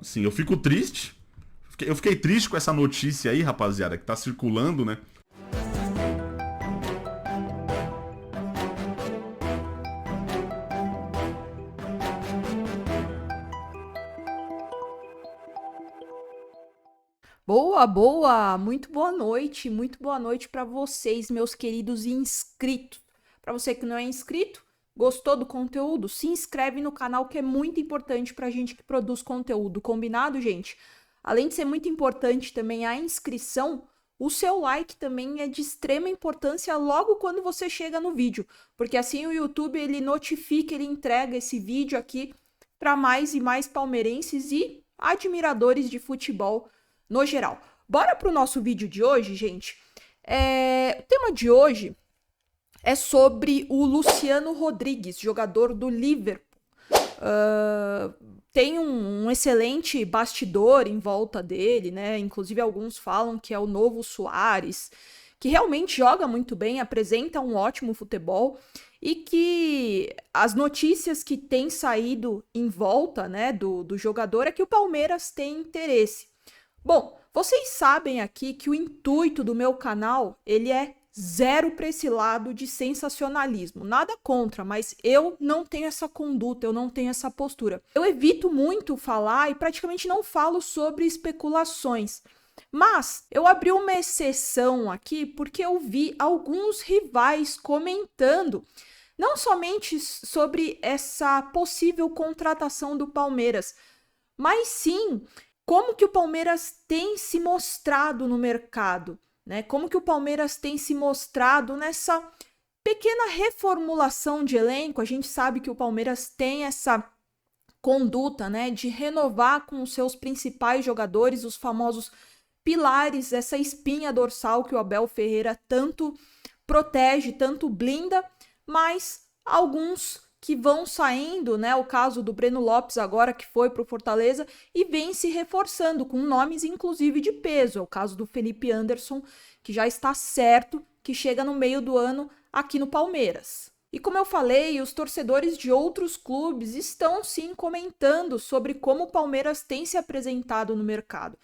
Assim, eu fico triste. Eu fiquei triste com essa notícia aí, rapaziada, que tá circulando, né? Boa, boa, muito boa noite para vocês, meus queridos inscritos. Para você que não é inscrito, gostou do conteúdo, se inscreve no canal que é muito importante para a gente que produz conteúdo, combinado, gente? Além de ser muito importante também a inscrição, o seu like também é de extrema importância logo quando você chega no vídeo, porque assim o YouTube ele notifica, ele entrega esse vídeo aqui para mais e mais palmeirenses e admiradores de futebol no geral. Bora pro nosso vídeo de hoje, gente. O tema de hoje é sobre o Luciano Rodrigues, jogador do Liverpool. Tem um excelente bastidor em volta dele, né? Inclusive alguns falam que é o novo Suárez, que realmente joga muito bem, apresenta um ótimo futebol e que as notícias que têm saído em volta, né, do jogador é que o Palmeiras tem interesse. Bom, vocês sabem aqui que o intuito do meu canal, ele é zero para esse lado de sensacionalismo. Nada contra, mas eu não tenho essa conduta, eu não tenho essa postura. Eu evito muito falar e praticamente não falo sobre especulações. Mas eu abri uma exceção aqui porque eu vi alguns rivais comentando não somente sobre essa possível contratação do Palmeiras, mas sim como que o Palmeiras tem se mostrado no mercado, né? Como que o Palmeiras tem se mostrado nessa pequena reformulação de elenco. A gente sabe que o Palmeiras tem essa conduta, né, de renovar com os seus principais jogadores, os famosos pilares, essa espinha dorsal que o Abel Ferreira tanto protege, tanto blinda, mas alguns que vão saindo, né? O caso do Breno Lopes agora que foi para o Fortaleza e vem se reforçando com nomes inclusive de peso. É o caso do Felipe Anderson, que já está certo que chega no meio do ano aqui no Palmeiras. E como eu falei, os torcedores de outros clubes estão sim comentando sobre como o Palmeiras tem se apresentado no mercado.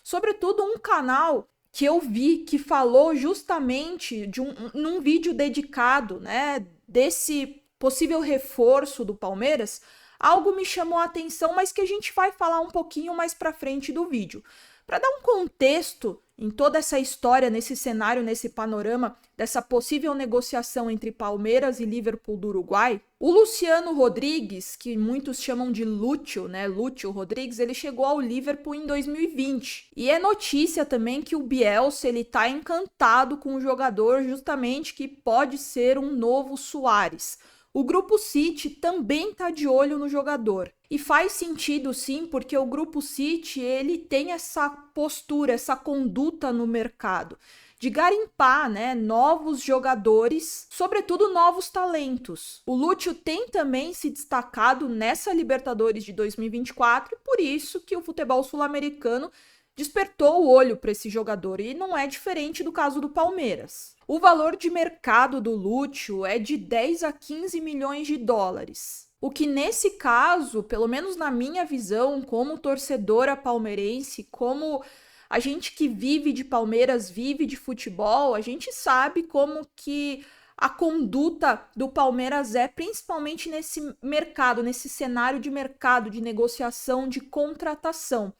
Sobretudo um canal que eu vi que falou justamente num vídeo dedicado, né, desse possível reforço do Palmeiras, algo me chamou a atenção, mas que a gente vai falar um pouquinho mais para frente do vídeo. Para dar um contexto em toda essa história, nesse cenário, nesse panorama dessa possível negociação entre Palmeiras e Liverpool do Uruguai, o Luciano Rodrigues, que muitos chamam de Lúcio, né, Lúcio Rodrigues, ele chegou ao Liverpool em 2020. E é notícia também que o Bielsa, ele tá encantado com o jogador, justamente que pode ser um novo Suárez. O Grupo City também está de olho no jogador. E faz sentido sim, porque o Grupo City ele tem essa postura, essa conduta no mercado de garimpar, né, novos jogadores, sobretudo novos talentos. O Lúcio tem também se destacado nessa Libertadores de 2024 e por isso que o futebol sul-americano despertou o olho para esse jogador e não é diferente do caso do Palmeiras. O valor de mercado do Lúcio é de 10 a 15 milhões de dólares. O que nesse caso, pelo menos na minha visão, como torcedora palmeirense, como a gente que vive de Palmeiras, vive de futebol, a gente sabe como que a conduta do Palmeiras é, principalmente nesse mercado, nesse cenário de mercado, de negociação, de contratação.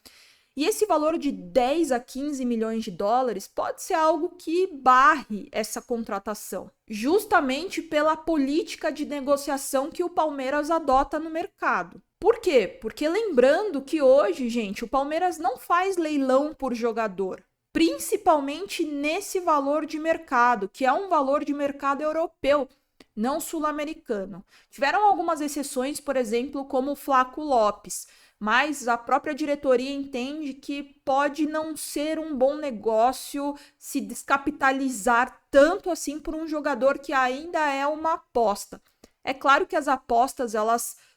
E esse valor de 10 a 15 milhões de dólares pode ser algo que barre essa contratação, justamente pela política de negociação que o Palmeiras adota no mercado. Por quê? Porque lembrando que hoje, gente, o Palmeiras não faz leilão por jogador, principalmente nesse valor de mercado, que é um valor de mercado europeu, não sul-americano. Tiveram algumas exceções, por exemplo, como o Flaco Lopes, mas a própria diretoria entende que pode não ser um bom negócio se descapitalizar tanto assim por um jogador que ainda é uma aposta. É claro que as apostas,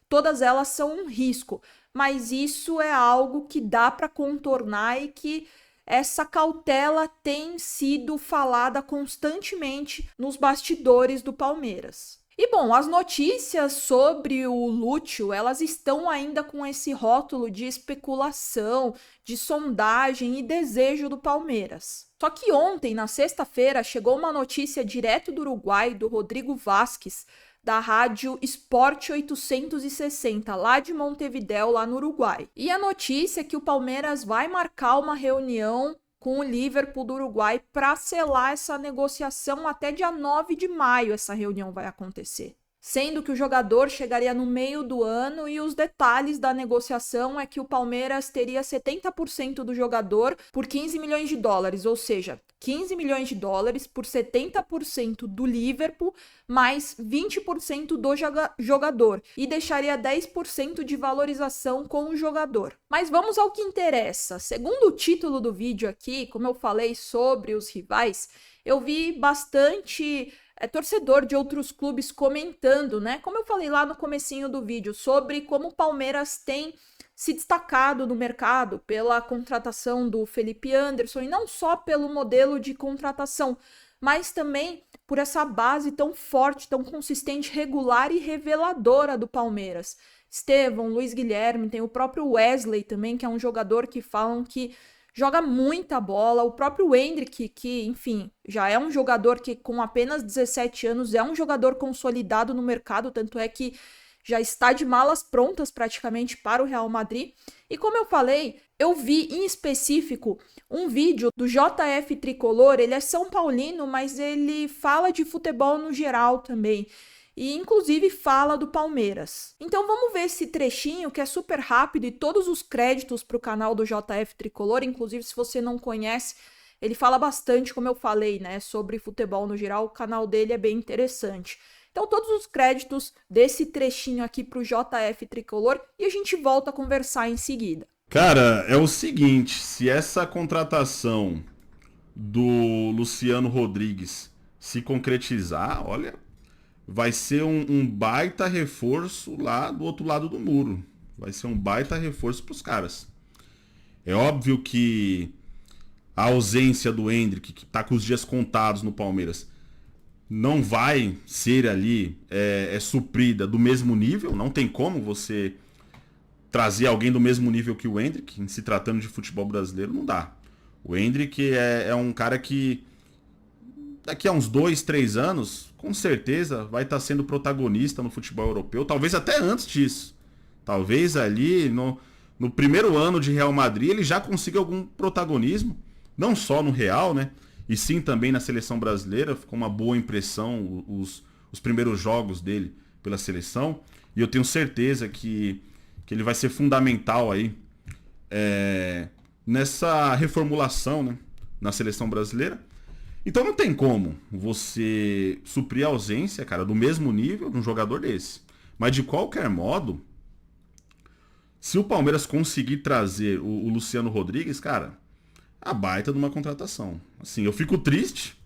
todas elas são um risco, mas isso é algo que dá para contornar e que essa cautela tem sido falada constantemente nos bastidores do Palmeiras. E bom, as notícias sobre o Lúcio, elas estão ainda com esse rótulo de especulação, de sondagem e desejo do Palmeiras. Só que ontem, na sexta-feira, chegou uma notícia direto do Uruguai, do Rodrigo Vasquez, da rádio Sport 860, lá de Montevidéu, lá no Uruguai. E a notícia é que o Palmeiras vai marcar uma reunião com o Liverpool do Uruguai para selar essa negociação até dia 9 de maio. Essa reunião vai acontecer. Sendo que o jogador chegaria no meio do ano e os detalhes da negociação é que o Palmeiras teria 70% do jogador por 15 milhões de dólares, ou seja, 15 milhões de dólares por 70% do Liverpool mais 20% do jogador e deixaria 10% de valorização com o jogador. Mas vamos ao que interessa. Segundo o título do vídeo aqui, como eu falei sobre os rivais, eu vi bastante torcedor de outros clubes comentando, né? Como eu falei lá no comecinho do vídeo, sobre como o Palmeiras tem se destacado no mercado pela contratação do Felipe Anderson, e não só pelo modelo de contratação, mas também por essa base tão forte, tão consistente, regular e reveladora do Palmeiras. Estevão, Luiz Guilherme, tem o próprio Wesley também, que é um jogador que falam que joga muita bola, o próprio Endrick, que, enfim, já é um jogador que com apenas 17 anos é um jogador consolidado no mercado, tanto é que já está de malas prontas praticamente para o Real Madrid. E como eu falei, eu vi em específico um vídeo do JF Tricolor, ele é São Paulino, mas ele fala de futebol no geral também. E inclusive fala do Palmeiras. Então vamos ver esse trechinho que é super rápido e todos os créditos para o canal do JF Tricolor, inclusive se você não conhece, ele fala bastante, como eu falei, né, sobre futebol no geral, o canal dele é bem interessante. Então todos os créditos desse trechinho aqui para o JF Tricolor e a gente volta a conversar em seguida. Cara, é o seguinte, se essa contratação do Luciano Rodrigues se concretizar, olha, vai ser um baita reforço lá do outro lado do muro. Vai ser um baita reforço para os caras. É óbvio que a ausência do Endrick, que está com os dias contados no Palmeiras, não vai ser ali suprida do mesmo nível. Não tem como você trazer alguém do mesmo nível que o Endrick, em se tratando de futebol brasileiro, não dá. O Endrick é um cara que daqui a uns 2, 3 anos, com certeza vai estar sendo protagonista no futebol europeu, talvez até antes disso. Talvez ali no primeiro ano de Real Madrid ele já consiga algum protagonismo, não só no Real, né? E sim também na seleção brasileira. Ficou uma boa impressão os primeiros jogos dele pela seleção. E eu tenho certeza que ele vai ser fundamental aí nessa reformulação, né, na seleção brasileira. Então não tem como você suprir a ausência, cara, do mesmo nível de um jogador desse. Mas de qualquer modo, se o Palmeiras conseguir trazer o Luciano Rodrigues, cara, a baita de uma contratação. Assim, eu fico triste.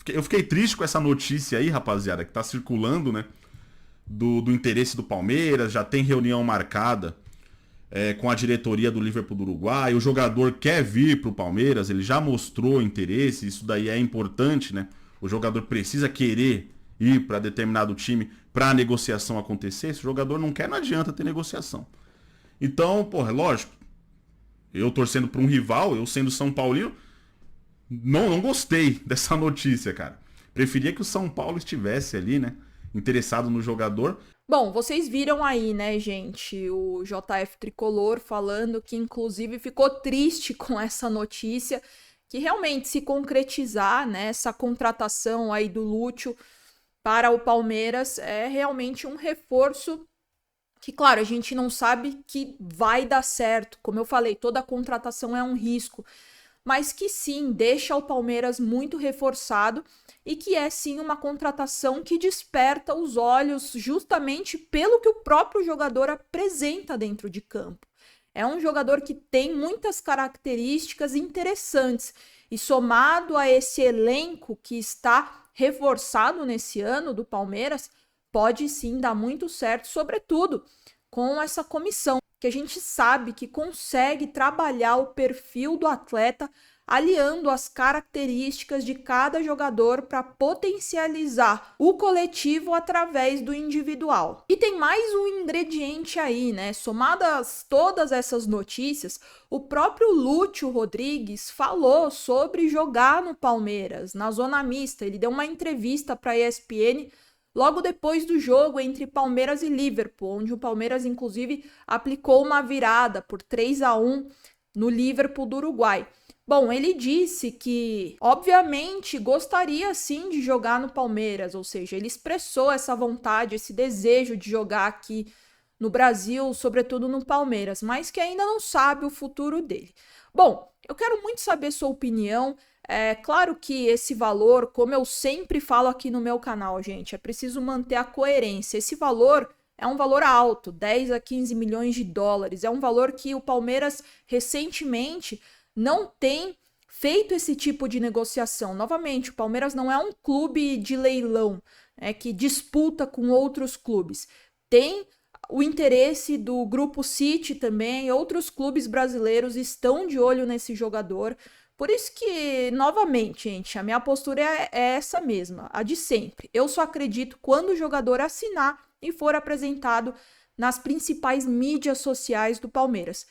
Eu fiquei triste com essa notícia aí, rapaziada, que tá circulando, né? Do interesse do Palmeiras, já tem reunião marcada com a diretoria do Liverpool do Uruguai, o jogador quer vir para o Palmeiras, ele já mostrou interesse, isso daí é importante, né? O jogador precisa querer ir para determinado time para a negociação acontecer. Se o jogador não quer, não adianta ter negociação. Então, porra, lógico, eu torcendo para um rival, eu sendo São Paulino, não gostei dessa notícia, cara. Preferia que o São Paulo estivesse ali, né, interessado no jogador. Bom, vocês viram aí, né, gente, o JF Tricolor falando que inclusive ficou triste com essa notícia, que realmente se concretizar, né, essa contratação aí do Lúcio para o Palmeiras é realmente um reforço que, claro, a gente não sabe que vai dar certo. Como eu falei, toda contratação é um risco, mas que sim, deixa o Palmeiras muito reforçado e que é sim uma contratação que desperta os olhos justamente pelo que o próprio jogador apresenta dentro de campo. É um jogador que tem muitas características interessantes e somado a esse elenco que está reforçado nesse ano do Palmeiras, pode sim dar muito certo, sobretudo com essa comissão, que a gente sabe que consegue trabalhar o perfil do atleta aliando as características de cada jogador para potencializar o coletivo através do individual. E tem mais um ingrediente aí, né? Somadas todas essas notícias, o próprio Lúcio Rodrigues falou sobre jogar no Palmeiras, na zona mista. Ele deu uma entrevista para a ESPN logo depois do jogo entre Palmeiras e Liverpool, onde o Palmeiras, inclusive, aplicou uma virada por 3-1 no Liverpool do Uruguai. Bom, ele disse que, obviamente, gostaria sim de jogar no Palmeiras, ou seja, ele expressou essa vontade, esse desejo de jogar aqui no Brasil, sobretudo no Palmeiras, mas que ainda não sabe o futuro dele. Bom, eu quero muito saber sua opinião. É claro que esse valor, como eu sempre falo aqui no meu canal, gente, é preciso manter a coerência. Esse valor é um valor alto, 10 a 15 milhões de dólares. É um valor que o Palmeiras recentemente não tem feito esse tipo de negociação. Novamente, o Palmeiras não é um clube de leilão, que disputa com outros clubes. Tem o interesse do Grupo City também, outros clubes brasileiros estão de olho nesse jogador. Por isso que, novamente, gente, a minha postura é essa mesma, a de sempre. Eu só acredito quando o jogador assinar e for apresentado nas principais mídias sociais do Palmeiras.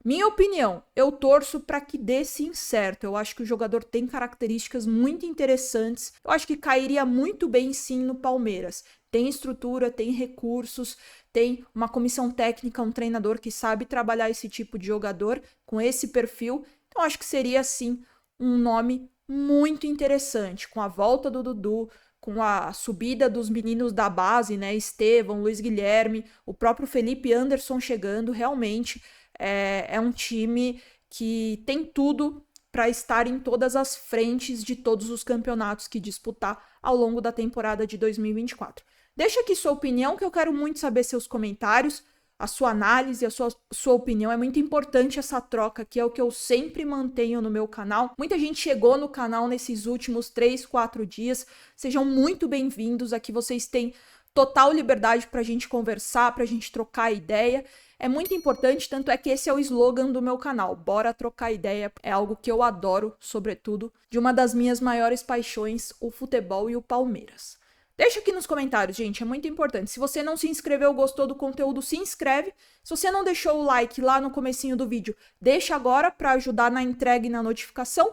Minha opinião, eu torço para que dê sim certo. Eu acho que o jogador tem características muito interessantes. Eu acho que cairia muito bem sim no Palmeiras. Tem estrutura, tem recursos, tem uma comissão técnica, um treinador que sabe trabalhar esse tipo de jogador com esse perfil. Então acho que seria sim um nome muito interessante, com a volta do Dudu, com a subida dos meninos da base, né? Estevão, Luiz Guilherme, o próprio Felipe Anderson chegando, realmente é um time que tem tudo para estar em todas as frentes de todos os campeonatos que disputar ao longo da temporada de 2024. Deixa aqui sua opinião, que eu quero muito saber seus comentários, a sua análise, a sua opinião. É muito importante essa troca, que é o que eu sempre mantenho no meu canal. Muita gente chegou no canal nesses últimos 3, 4 dias. Sejam muito bem-vindos. Aqui vocês têm total liberdade para a gente conversar, para a gente trocar ideia. É muito importante, tanto é que esse é o slogan do meu canal. Bora trocar ideia. É algo que eu adoro, sobretudo, de uma das minhas maiores paixões, o futebol e o Palmeiras. Deixa aqui nos comentários, gente, é muito importante. Se você não se inscreveu ou gostou do conteúdo, se inscreve. Se você não deixou o like lá no comecinho do vídeo, deixa agora para ajudar na entrega e na notificação.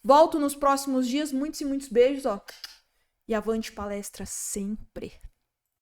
Volto nos próximos dias. Muitos e muitos beijos, ó. E avante palestra sempre.